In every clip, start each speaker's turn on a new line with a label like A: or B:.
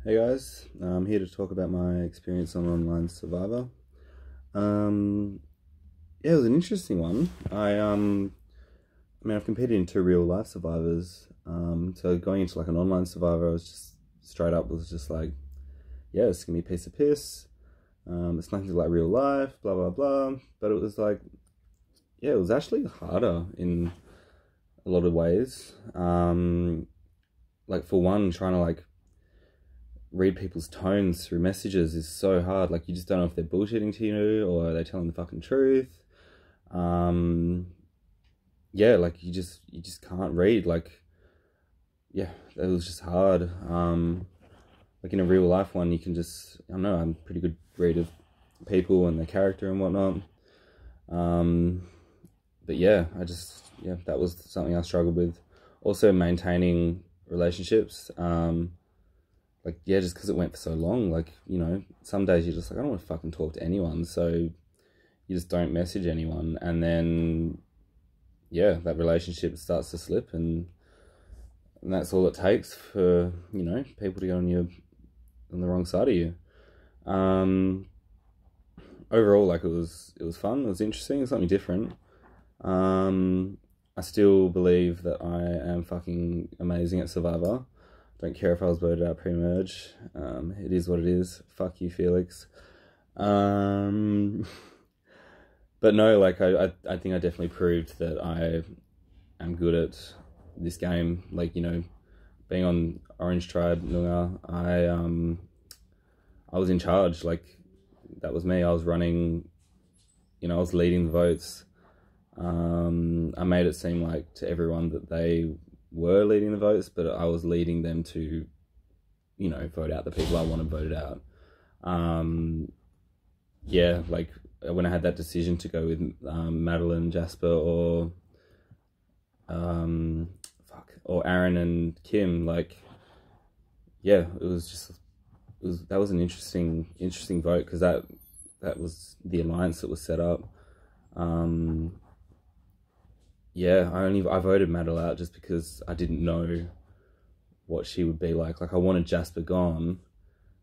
A: Hey guys, I'm here to talk about my experience on Online Survivor. Um, yeah, it was an interesting one. I've competed in two real life survivors. So going into like an online survivor, I was just straight up was just like, yeah, it's gonna be a piece of piss. It's nothing like real life, blah blah blah. But it was like, yeah, it was actually harder in a lot of ways. Like for one, trying to like read people's tones through messages is so hard. Like you just don't know if they're bullshitting to you or are they telling the fucking truth. Yeah, like you just can't read. Like, yeah, it was just hard. Like in a real life one, you can just, I don't know, I'm a pretty good read of people and their character and whatnot. But yeah, yeah, that was something I struggled with. Also maintaining relationships. Like, yeah, just because it went for so long, like, you know, some days you're just like, I don't want to fucking talk to anyone, so you just don't message anyone, and then, yeah, that relationship starts to slip, and that's all it takes for, you know, people to go on the wrong side of you. Overall, like, it was fun, it was interesting, it's something different. I still believe that I am fucking amazing at Survivor. Don't care if I was voted out pre-merge. It is what it is. Fuck you, Felix. But no, like I think I definitely proved that I am good at this game. Like, you know, being on Orange Tribe, Noongar, I was in charge. Like, that was me. I was running, you know, I was leading the votes. I made it seem like to everyone that they were leading the votes, but I was leading them to, you know, vote out the people I wanted voted out. Yeah, like when I had that decision to go with Madeline, Jasper, or or Aaron and Kim, like, yeah, that was an interesting vote, because that was the alliance that was set up. Yeah, I voted Madeline out just because I didn't know what she would be like. Like, I wanted Jasper gone,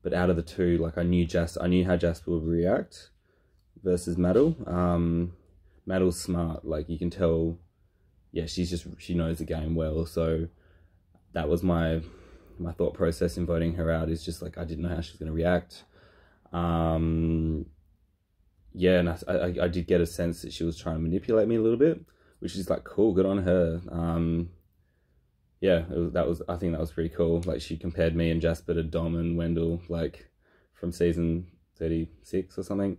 A: but out of the two, like, I knew how Jasper would react versus Maddle. Maddle's smart, like, you can tell. Yeah, she knows the game well. So that was my thought process in voting her out, is just like, I didn't know how she was going to react. Yeah, and I did get a sense that she was trying to manipulate me a little bit, which is like, cool, good on her. Yeah, I think that was pretty cool. Like, she compared me and Jasper to Dom and Wendell, like, from season 36 or something,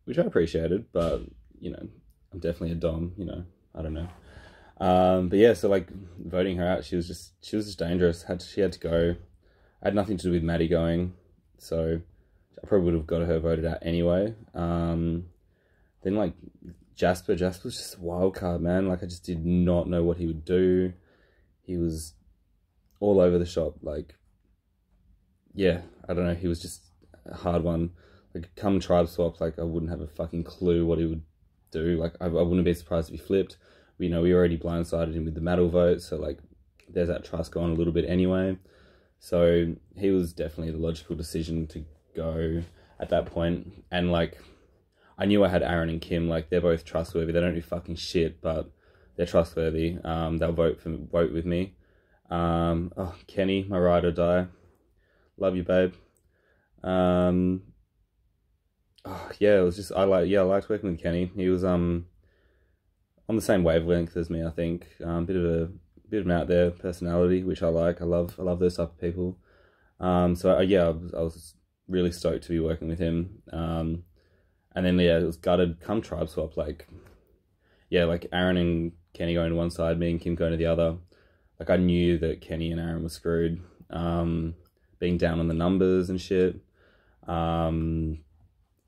A: which I appreciated, but, you know, I'm definitely a Dom, you know, I don't know. But yeah, so like voting her out, she was just dangerous. She had to go. I had nothing to do with Maddie going, so I probably would have got her voted out anyway. Then like Jasper was just a wild card, man. Like, I just did not know what he would do. He was all over the shop. Like, yeah, I don't know. He was just a hard one. Like, come tribe swap, like, I wouldn't have a fucking clue what he would do. Like, I wouldn't be surprised if he flipped. You know, we already blindsided him with the Maddle vote, so like, there's that trust gone a little bit anyway. So he was definitely the logical decision to go at that point. And like, I knew I had Aaron and Kim. Like, they're both trustworthy. They don't do fucking shit, but they're trustworthy. They'll vote with me. Oh, Kenny, my ride or die. Love you, babe. Oh, yeah, it was just, I liked working with Kenny. He was on the same wavelength as me, I think. Bit of an out there personality, which I like. I love those type of people. So yeah, I was really stoked to be working with him. And then, yeah, it was gutted come tribe swap. Like, yeah, like Aaron and Kenny going to one side, me and Kim going to the other. Like, I knew that Kenny and Aaron were screwed, being down on the numbers and shit.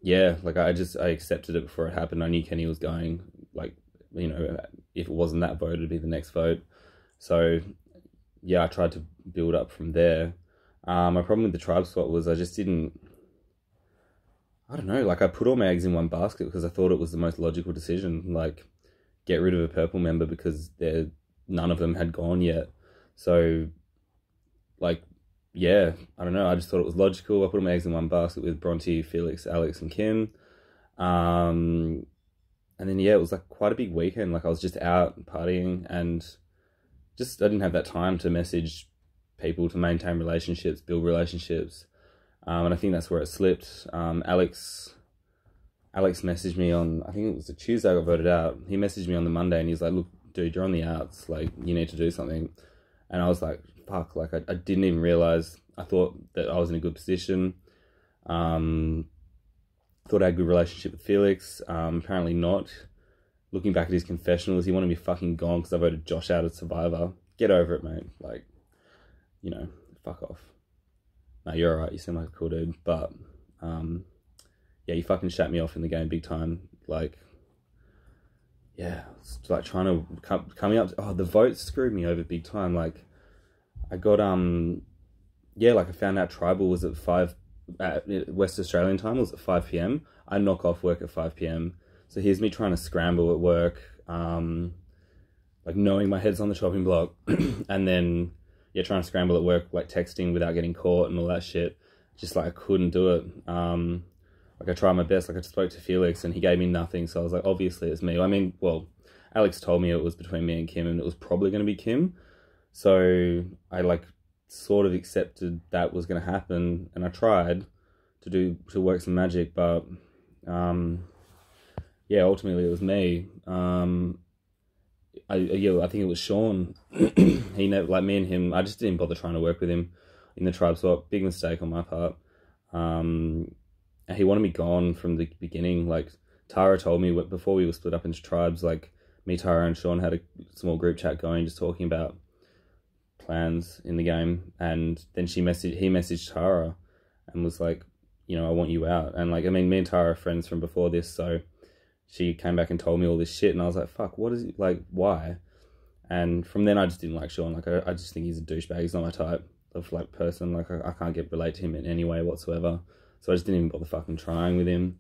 A: Yeah, like, I accepted it before it happened. I knew Kenny was going. Like, you know, if it wasn't that vote, it'd be the next vote. So yeah, I tried to build up from there. My problem with the tribe swap was I don't know, like, I put all my eggs in one basket because I thought it was the most logical decision. Like, get rid of a purple member because none of them had gone yet. So, like, yeah, I don't know. I just thought it was logical. I put my eggs in one basket with Bronte, Felix, Alex, and Kim. Um, and then yeah, it was like quite a big weekend. Like I was just out partying and just I didn't have that time to message people to maintain relationships, build relationships. And I think that's where it slipped. Alex messaged me on, I think it was a Tuesday I got voted out. He messaged me on the Monday and he's like, look, dude, you're on the outs. Like, you need to do something. And I was like, fuck, like I didn't even realize. I thought that I was in a good position. Thought I had a good relationship with Felix. Apparently not. Looking back at his confessionals, he wanted me fucking gone because I voted Josh out of Survivor. Get over it, mate. Like, you know, fuck off. No, you're alright. You seem like a cool dude. But, yeah, you fucking shat me off in the game big time. Like, yeah, it's like trying to, coming up, oh, the votes screwed me over big time. Like, I got, yeah, like I found out Tribal was at West Australian time, was at 5 p.m. I knock off work at 5 p.m. So here's me trying to scramble at work, like knowing my head's on the chopping block, and then, yeah, trying to scramble at work, like texting without getting caught and all that shit. Just like I couldn't do it. Like I tried my best, like I spoke to Felix and he gave me nothing. So I was like, obviously it's me. I mean, well, Alex told me it was between me and Kim and it was probably going to be Kim. So I like sort of accepted that was going to happen and I tried to work some magic, but, yeah, ultimately it was me. I think it was Sean. He never, like me and him, I just didn't bother trying to work with him in the tribe swap. Big mistake on my part. He wanted me gone from the beginning. Like Tara told me before we were split up into tribes, like me, Tara and Sean had a small group chat going, just talking about plans in the game. And then he messaged Tara and was like, you know, I want you out. And like, I mean, me and Tara are friends from before this, so she came back and told me all this shit, and I was like, fuck, what is it, like, why? And from then I just didn't like Sean. Like, I just think he's a douchebag. He's not my type of, like, person. Like, I can't relate to him in any way whatsoever. So I just didn't even bother fucking trying with him.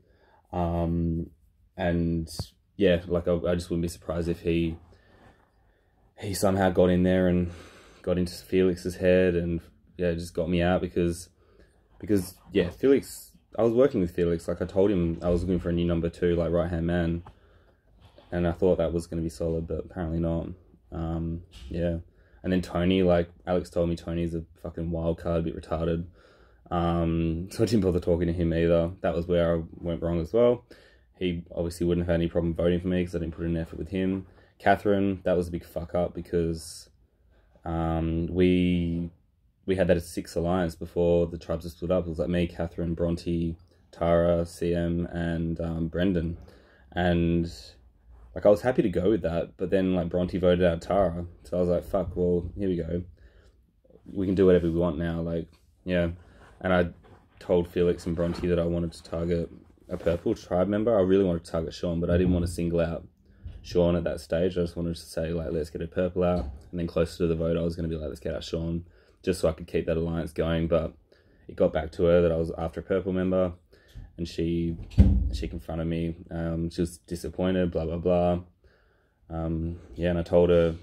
A: And, yeah, like, I just wouldn't be surprised if he somehow got in there and got into Felix's head and, yeah, just got me out because, yeah, Felix... I was working with Felix, like I told him I was looking for a new number 2, like right-hand man. And I thought that was going to be solid, but apparently not. Yeah. And then Tony, like Alex told me Tony's a fucking wild card, a bit retarded. So I didn't bother talking to him either. That was where I went wrong as well. He obviously wouldn't have had any problem voting for me because I didn't put in effort with him. Catherine, that was a big fuck up because we had that as 6 alliance before the tribes were split up. It was like me, Catherine, Bronte, Tara, CM, and Brendan. And like I was happy to go with that, but then like Bronte voted out Tara. So I was like, fuck, well, here we go. We can do whatever we want now. Like, yeah. And I told Felix and Bronte that I wanted to target a purple tribe member. I really wanted to target Sean, but I didn't want to single out Sean at that stage. I just wanted to say, like, let's get a purple out. And then closer to the vote, I was going to be like, let's get out Sean, just so I could keep that alliance going. But it got back to her that I was after a purple member, and she confronted me. She was disappointed, blah, blah, blah. Yeah, and I told her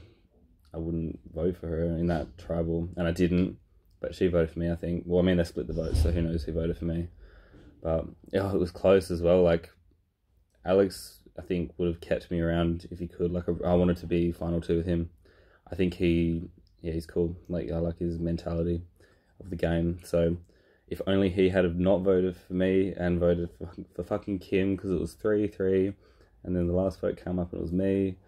A: I wouldn't vote for her in that tribal, and I didn't, but she voted for me, I think. Well, I mean, they split the vote, so who knows who voted for me. But, yeah, it was close as well. Like, Alex, I think, would have kept me around if he could. Like, I wanted to be final 2 with him. I think he's cool. Like, I like his mentality of the game. So if only he had have not voted for me and voted for fucking Kim, because it was 3-3, and then the last vote came up and it was me.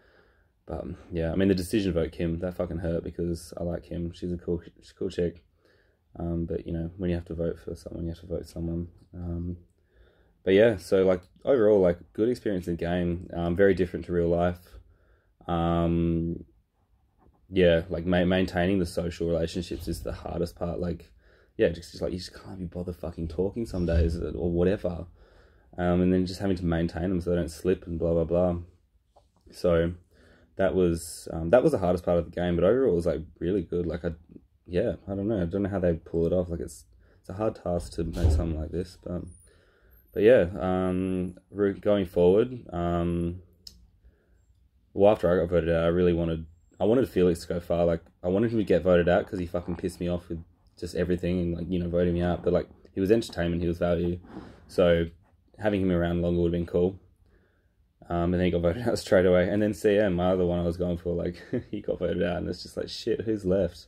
A: But yeah, I mean, the decision vote Kim, that fucking hurt because I like Kim. She's a cool chick. But you know, when you have to vote for someone, you have to vote someone. But yeah, so like overall, like good experience in the game. Very different to real life. Yeah, like maintaining the social relationships is the hardest part. Like, yeah, just like you just can't be bothered fucking talking some days or whatever, and then just having to maintain them so they don't slip and blah blah blah. So that was the hardest part of the game, but overall it was like really good. Like I don't know how they pull it off. Like it's a hard task to make something like this, but yeah, going forward, well, after I got voted out, I wanted Felix to go far. Like, I wanted him to get voted out because he fucking pissed me off with just everything and, like, you know, voting me out. But, like, he was entertainment, he was value. So having him around longer would have been cool. And then he got voted out straight away. And then CM, my other one I was going for, like, he got voted out. And it's just like, shit, who's left?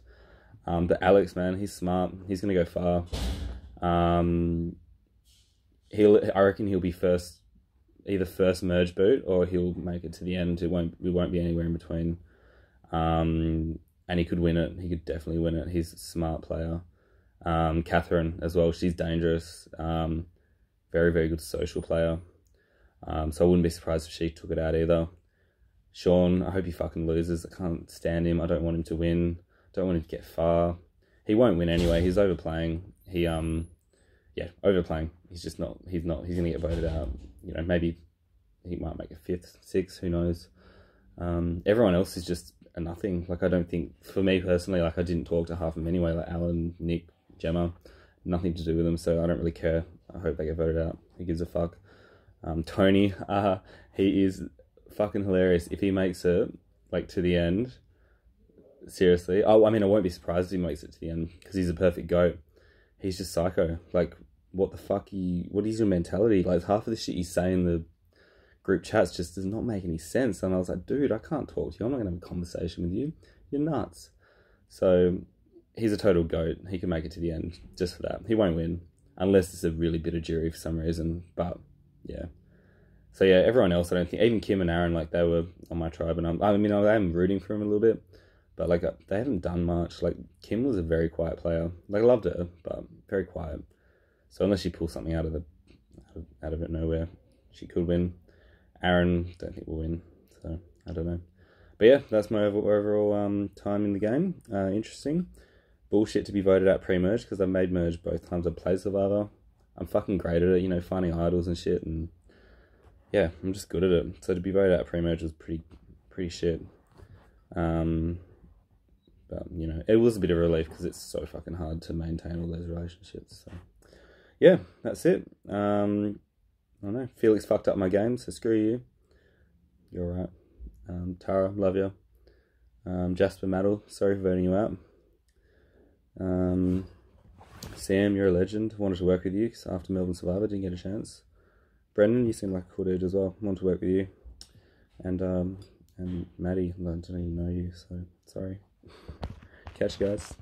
A: But Alex, man, he's smart. He's going to go far. I reckon he'll be either first merge boot or he'll make it to the end. It won't be anywhere in between. And he could win it. He could definitely win it. He's a smart player. Catherine as well. She's dangerous. Very, very good social player. So I wouldn't be surprised if she took it out either. Sean, I hope he fucking loses. I can't stand him. I don't want him to win. Don't want him to get far. He won't win anyway. He's overplaying. Overplaying. He's going to get voted out. You know, maybe he might make a 5th, 6th, who knows. Everyone else is just a nothing. Like, I don't think, for me personally, like, I didn't talk to half of them anyway, like Alan, Nick, Gemma, nothing to do with them, so I don't really care. I hope they get voted out. Who gives a fuck? Tony, he is fucking hilarious. If he makes it, like, to the end, seriously, I won't be surprised if he makes it to the end, because he's a perfect goat. He's just psycho. Like, what the fuck, what is your mentality? Like, half of the shit you say in the group chats just does not make any sense. And I was like, dude, I can't talk to you. I'm not going to have a conversation with you. You're nuts. So he's a total goat. He can make it to the end just for that. He won't win unless it's a really bitter jury for some reason. But yeah. So yeah, everyone else, I don't think, even Kim and Aaron, like, they were on my tribe, and I am rooting for him a little bit, but, like, they haven't done much. Like, Kim was a very quiet player. Like, I loved her, but very quiet. So unless she pulls something out of it nowhere, she could win. Aaron, don't think will win, so I don't know. But yeah, that's my overall time in the game. Interesting. Bullshit to be voted out pre-merge, because I've made merge both times I've played Survivor. I'm fucking great at it, you know, finding idols and shit, and yeah, I'm just good at it. So to be voted out pre-merge was pretty shit. But, you know, it was a bit of a relief because it's so fucking hard to maintain all those relationships. So yeah, that's it. I don't know. Felix fucked up my game, so screw you. You're alright. Tara, love you. Jasper Maddle, sorry for voting you out. Sam, you're a legend. Wanted to work with you because after Melbourne Survivor, didn't get a chance. Brendan, you seem like a cool dude as well. Want to work with you. And Maddie, I don't even know you, so sorry. Catch you guys.